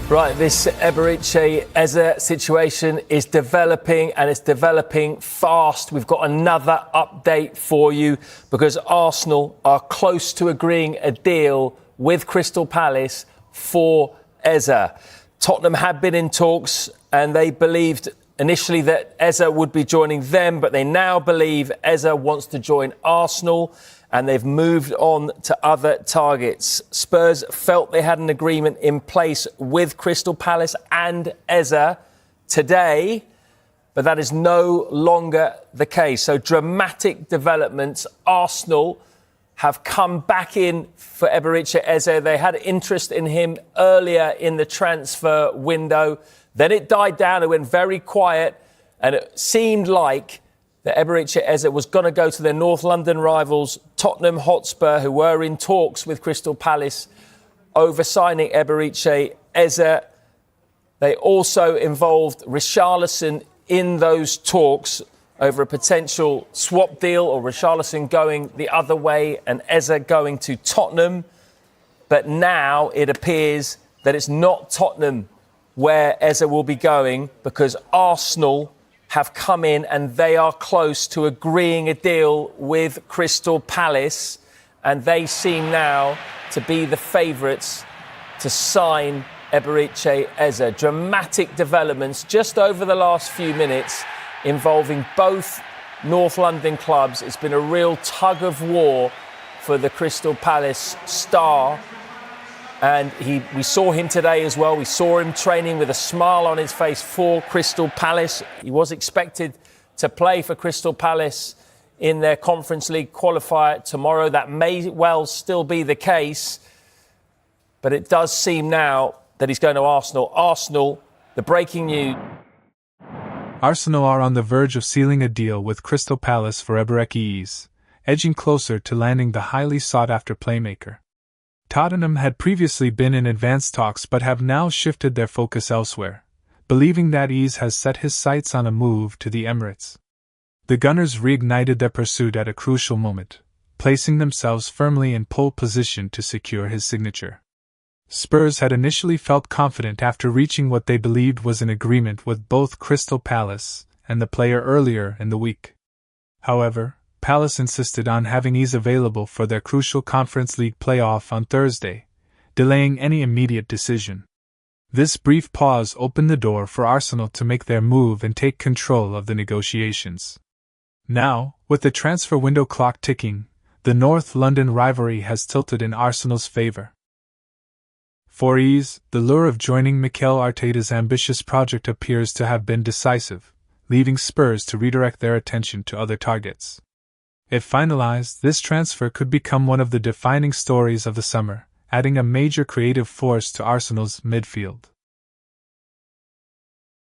Right, this Eberechi Eze situation is developing, and it's developing fast. We've got another update for you because Arsenal are close to agreeing a deal with Crystal Palace for Eze. Tottenham had been in talks and they believed initially that Eze would be joining them, but they now believe Eze wants to join Arsenal, and they've moved on to other targets. Spurs felt they had an agreement in place with Crystal Palace and Eze today, but that is no longer the case. So dramatic developments. Arsenal have come back in for Eberechi Eze. They had interest in him earlier in the transfer window. Then it died down. It went very quiet, and it seemed like that Eberechi Eze was going to go to their North London rivals, Tottenham Hotspur, who were in talks with Crystal Palace over signing Eberechi Eze. They also involved Richarlison in those talks over a potential swap deal, or Richarlison going the other way and Eze going to Tottenham. But now it appears that it's not Tottenham where Eze will be going, because Arsenal have come in and they are close to agreeing a deal with Crystal Palace, and they seem now to be the favourites to sign Eberechi Eze. Dramatic developments just over the last few minutes involving both North London clubs. It's been a real tug of war for the Crystal Palace star. And we saw him today as well. We saw him training with a smile on his face for Crystal Palace. He was expected to play for Crystal Palace in their Conference League qualifier tomorrow. That may well still be the case. But it does seem now that he's going to Arsenal. Arsenal, the breaking news. Arsenal are on the verge of sealing a deal with Crystal Palace for Eberechi Eze, edging closer to landing the highly sought-after playmaker. Tottenham had previously been in advanced talks but have now shifted their focus elsewhere, believing that Eze has set his sights on a move to the Emirates. The Gunners reignited their pursuit at a crucial moment, placing themselves firmly in pole position to secure his signature. Spurs had initially felt confident after reaching what they believed was an agreement with both Crystal Palace and the player earlier in the week. However, Palace insisted on having Eze available for their crucial Conference League playoff on Thursday, delaying any immediate decision. This brief pause opened the door for Arsenal to make their move and take control of the negotiations. Now, with the transfer window clock ticking, the North London rivalry has tilted in Arsenal's favour. For Eze, the lure of joining Mikel Arteta's ambitious project appears to have been decisive, leaving Spurs to redirect their attention to other targets. If finalized, this transfer could become one of the defining stories of the summer, adding a major creative force to Arsenal's midfield.